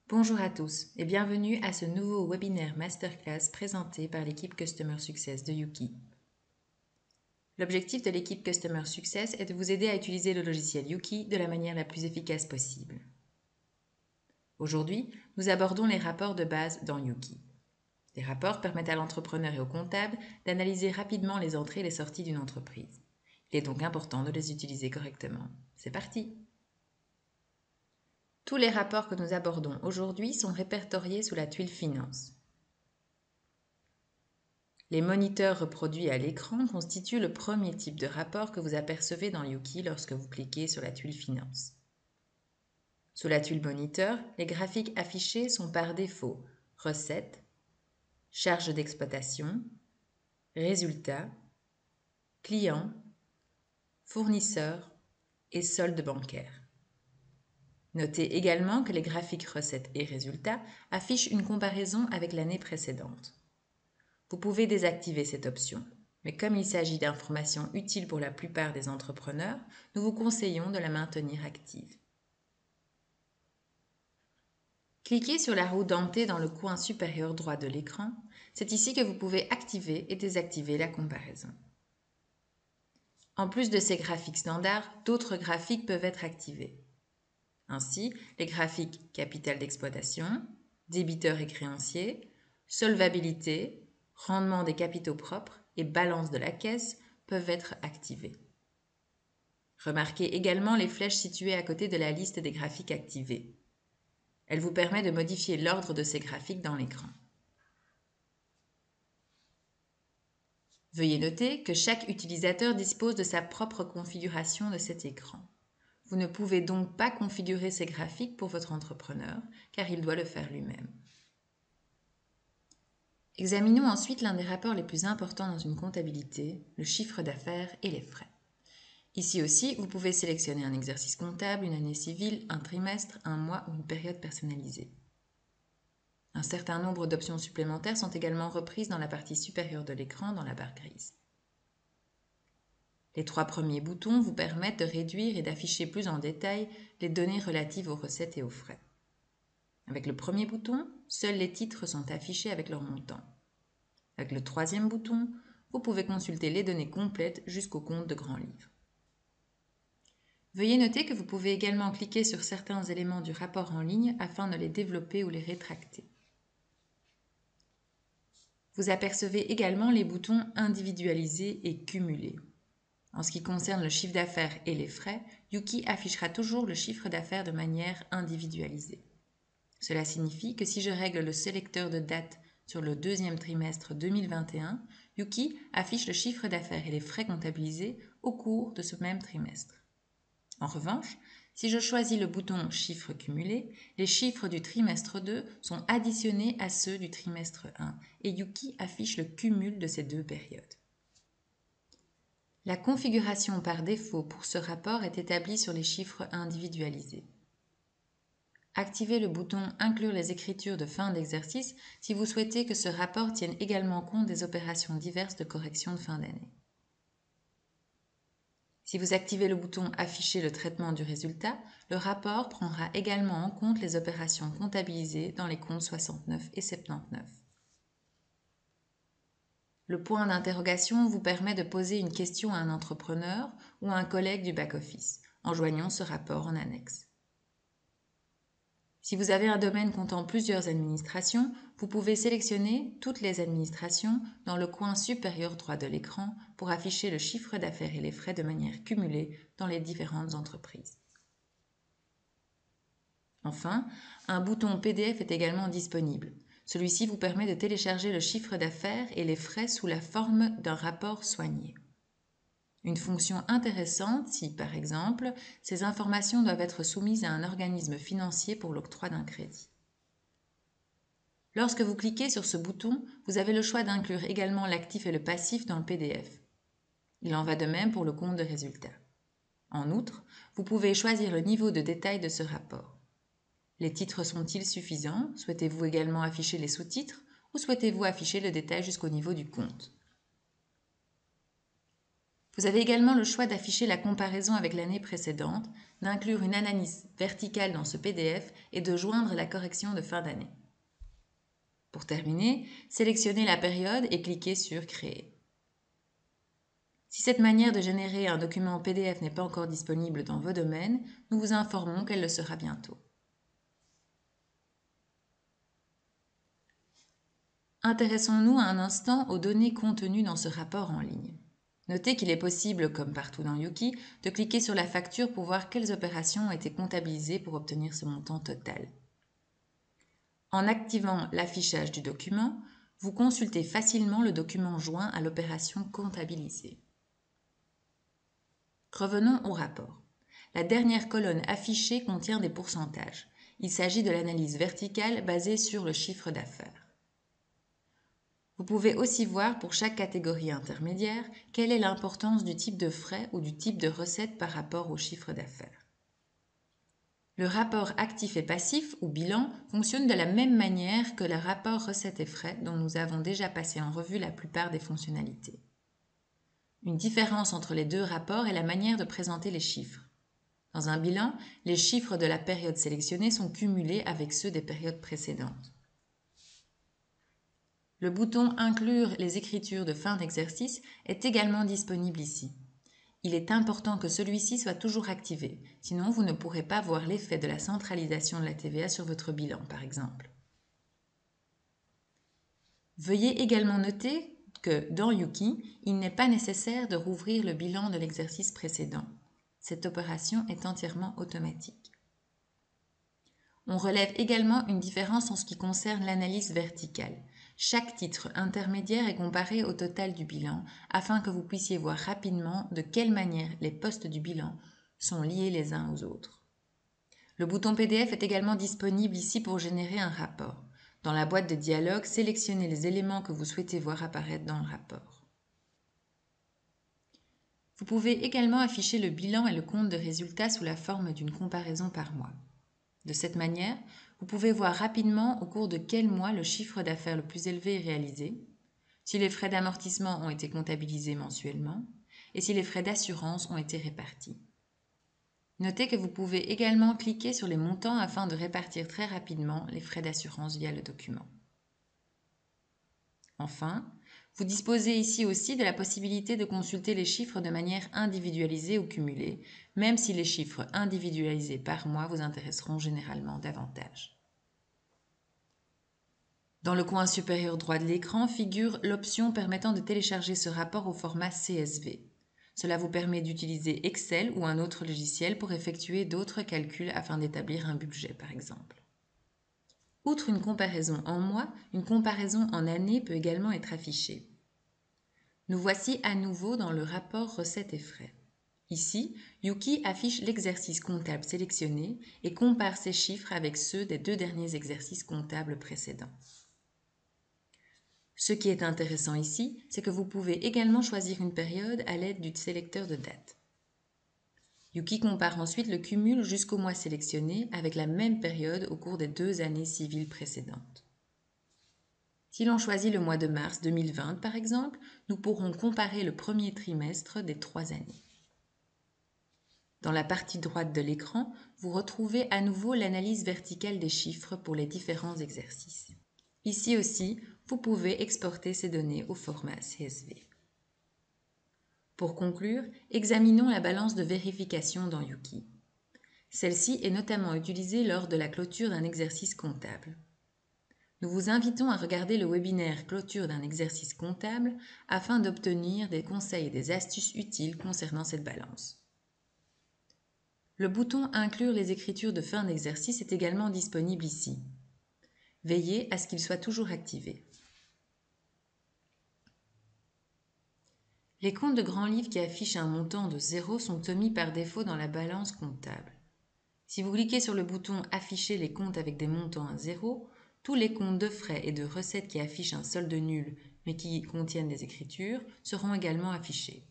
Bonjour à tous et bienvenue à ce nouveau webinaire masterclass présenté par l'équipe Customer Success de Yuki. L'objectif de l'équipe Customer Success est de vous aider à utiliser le logiciel Yuki de la manière la plus efficace possible. Aujourd'hui, nous abordons les rapports de base dans Yuki. Les rapports permettent à l'entrepreneur et au comptable d'analyser rapidement les entrées et les sorties d'une entreprise. Il est donc important de les utiliser correctement. C'est parti! Tous les rapports que nous abordons aujourd'hui sont répertoriés sous la tuile Finance. Les moniteurs reproduits à l'écran constituent le premier type de rapport que vous apercevez dans Yuki lorsque vous cliquez sur la tuile Finance. Sous la tuile Moniteur, les graphiques affichés sont par défaut Recettes, Charges d'exploitation, Résultats, Clients, Fournisseurs et Soldes bancaires. Notez également que les graphiques Recettes et Résultats affichent une comparaison avec l'année précédente. Vous pouvez désactiver cette option, mais comme il s'agit d'informations utiles pour la plupart des entrepreneurs, nous vous conseillons de la maintenir active. Cliquez sur la roue dentée dans le coin supérieur droit de l'écran. C'est ici que vous pouvez activer et désactiver la comparaison. En plus de ces graphiques standards, d'autres graphiques peuvent être activés. Ainsi, les graphiques capital d'exploitation, débiteurs et créanciers, solvabilité, rendement des capitaux propres et balance de la caisse peuvent être activés. Remarquez également les flèches situées à côté de la liste des graphiques activés. Elle vous permet de modifier l'ordre de ces graphiques dans l'écran. Veuillez noter que chaque utilisateur dispose de sa propre configuration de cet écran. Vous ne pouvez donc pas configurer ces graphiques pour votre entrepreneur, car il doit le faire lui-même. Examinons ensuite l'un des rapports les plus importants dans une comptabilité, le chiffre d'affaires et les frais. Ici aussi, vous pouvez sélectionner un exercice comptable, une année civile, un trimestre, un mois ou une période personnalisée. Un certain nombre d'options supplémentaires sont également reprises dans la partie supérieure de l'écran dans la barre grise. Les 3 premiers boutons vous permettent de réduire et d'afficher plus en détail les données relatives aux recettes et aux frais. Avec le premier bouton, seuls les titres sont affichés avec leur montant. Avec le troisième bouton, vous pouvez consulter les données complètes jusqu'au compte de grand livre. Veuillez noter que vous pouvez également cliquer sur certains éléments du rapport en ligne afin de les développer ou les rétracter. Vous apercevez également les boutons individualiser et cumuler. En ce qui concerne le chiffre d'affaires et les frais, Yuki affichera toujours le chiffre d'affaires de manière individualisée. Cela signifie que si je règle le sélecteur de date sur le deuxième trimestre 2021, Yuki affiche le chiffre d'affaires et les frais comptabilisés au cours de ce même trimestre. En revanche, si je choisis le bouton Chiffres cumulés, les chiffres du trimestre 2 sont additionnés à ceux du trimestre 1 et Yuki affiche le cumul de ces deux périodes. La configuration par défaut pour ce rapport est établie sur les chiffres individualisés. Activez le bouton Inclure les écritures de fin d'exercice si vous souhaitez que ce rapport tienne également compte des opérations diverses de correction de fin d'année. Si vous activez le bouton Afficher le traitement du résultat, le rapport prendra également en compte les opérations comptabilisées dans les comptes 69 et 79. Le point d'interrogation vous permet de poser une question à un entrepreneur ou à un collègue du back-office, en joignant ce rapport en annexe. Si vous avez un domaine comptant plusieurs administrations, vous pouvez sélectionner toutes les administrations dans le coin supérieur droit de l'écran pour afficher le chiffre d'affaires et les frais de manière cumulée dans les différentes entreprises. Enfin, un bouton PDF est également disponible. Celui-ci vous permet de télécharger le chiffre d'affaires et les frais sous la forme d'un rapport soigné. Une fonction intéressante si, par exemple, ces informations doivent être soumises à un organisme financier pour l'octroi d'un crédit. Lorsque vous cliquez sur ce bouton, vous avez le choix d'inclure également l'actif et le passif dans le PDF. Il en va de même pour le compte de résultat. En outre, vous pouvez choisir le niveau de détail de ce rapport. Les titres sont-ils suffisants? Souhaitez-vous également afficher les sous-titres ou souhaitez-vous afficher le détail jusqu'au niveau du compte? Vous avez également le choix d'afficher la comparaison avec l'année précédente, d'inclure une analyse verticale dans ce PDF et de joindre la correction de fin d'année. Pour terminer, sélectionnez la période et cliquez sur Créer. Si cette manière de générer un document PDF n'est pas encore disponible dans vos domaines, nous vous informons qu'elle le sera bientôt. Intéressons-nous un instant aux données contenues dans ce rapport en ligne. Notez qu'il est possible, comme partout dans Yuki, de cliquer sur la facture pour voir quelles opérations ont été comptabilisées pour obtenir ce montant total. En activant l'affichage du document, vous consultez facilement le document joint à l'opération comptabilisée. Revenons au rapport. La dernière colonne affichée contient des pourcentages. Il s'agit de l'analyse verticale basée sur le chiffre d'affaires. Vous pouvez aussi voir pour chaque catégorie intermédiaire quelle est l'importance du type de frais ou du type de recette par rapport au chiffre d'affaires. Le rapport actif et passif ou bilan fonctionne de la même manière que le rapport recettes et frais dont nous avons déjà passé en revue la plupart des fonctionnalités. Une différence entre les deux rapports est la manière de présenter les chiffres. Dans un bilan, les chiffres de la période sélectionnée sont cumulés avec ceux des périodes précédentes. Le bouton « Inclure les écritures de fin d'exercice » est également disponible ici. Il est important que celui-ci soit toujours activé, sinon vous ne pourrez pas voir l'effet de la centralisation de la TVA sur votre bilan, par exemple. Veuillez également noter que, dans Yuki, il n'est pas nécessaire de rouvrir le bilan de l'exercice précédent. Cette opération est entièrement automatique. On relève également une différence en ce qui concerne l'analyse verticale. Chaque titre intermédiaire est comparé au total du bilan afin que vous puissiez voir rapidement de quelle manière les postes du bilan sont liés les uns aux autres. Le bouton PDF est également disponible ici pour générer un rapport. Dans la boîte de dialogue, sélectionnez les éléments que vous souhaitez voir apparaître dans le rapport. Vous pouvez également afficher le bilan et le compte de résultats sous la forme d'une comparaison par mois. De cette manière, vous pouvez voir rapidement au cours de quel mois le chiffre d'affaires le plus élevé est réalisé, si les frais d'amortissement ont été comptabilisés mensuellement et si les frais d'assurance ont été répartis. Notez que vous pouvez également cliquer sur les montants afin de répartir très rapidement les frais d'assurance via le document. Enfin, vous disposez ici aussi de la possibilité de consulter les chiffres de manière individualisée ou cumulée, même si les chiffres individualisés par mois vous intéresseront généralement davantage. Dans le coin supérieur droit de l'écran figure l'option permettant de télécharger ce rapport au format CSV. Cela vous permet d'utiliser Excel ou un autre logiciel pour effectuer d'autres calculs afin d'établir un budget par exemple. Outre une comparaison en mois, une comparaison en année peut également être affichée. Nous voici à nouveau dans le rapport recettes et frais. Ici, Yuki affiche l'exercice comptable sélectionné et compare ses chiffres avec ceux des 2 derniers exercices comptables précédents. Ce qui est intéressant ici, c'est que vous pouvez également choisir une période à l'aide du sélecteur de date. Yuki compare ensuite le cumul jusqu'au mois sélectionné avec la même période au cours des 2 années civiles précédentes. Si l'on choisit le mois de mars 2020 par exemple, nous pourrons comparer le premier trimestre des 3 années. Dans la partie droite de l'écran, vous retrouvez à nouveau l'analyse verticale des chiffres pour les différents exercices. Ici aussi, vous pouvez exporter ces données au format CSV. Pour conclure, examinons la balance de vérification dans Yuki. Celle-ci est notamment utilisée lors de la clôture d'un exercice comptable. Nous vous invitons à regarder le webinaire Clôture d'un exercice comptable afin d'obtenir des conseils et des astuces utiles concernant cette balance. Le bouton Inclure les écritures de fin d'exercice est également disponible ici. Veillez à ce qu'il soit toujours activé. Les comptes de grands livres qui affichent un montant de 0 sont omis par défaut dans la balance comptable. Si vous cliquez sur le bouton Afficher les comptes avec des montants à 0, tous les comptes de frais et de recettes qui affichent un solde nul mais qui contiennent des écritures seront également affichés.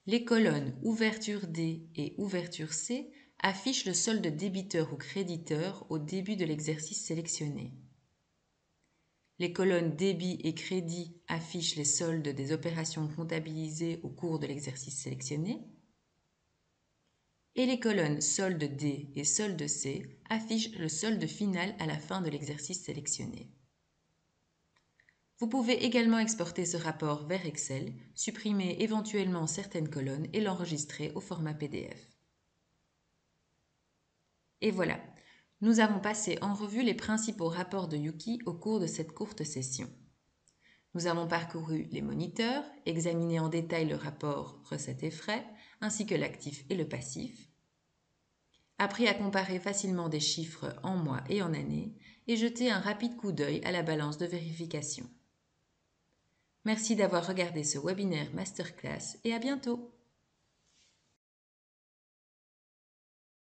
Les colonnes Ouverture D et Ouverture C affichent le solde débiteur ou créditeur au début de l'exercice sélectionné. Les colonnes débit et crédit affichent les soldes des opérations comptabilisées au cours de l'exercice sélectionné. Et les colonnes solde D et solde C affichent le solde final à la fin de l'exercice sélectionné. Vous pouvez également exporter ce rapport vers Excel, supprimer éventuellement certaines colonnes et l'enregistrer au format PDF. Et voilà, nous avons passé en revue les principaux rapports de Yuki au cours de cette courte session. Nous avons parcouru les moniteurs, examiné en détail le rapport recettes et frais, ainsi que l'actif et le passif, appris à comparer facilement des chiffres en mois et en années, et jeté un rapide coup d'œil à la balance de vérification. Merci d'avoir regardé ce webinaire masterclass et à bientôt!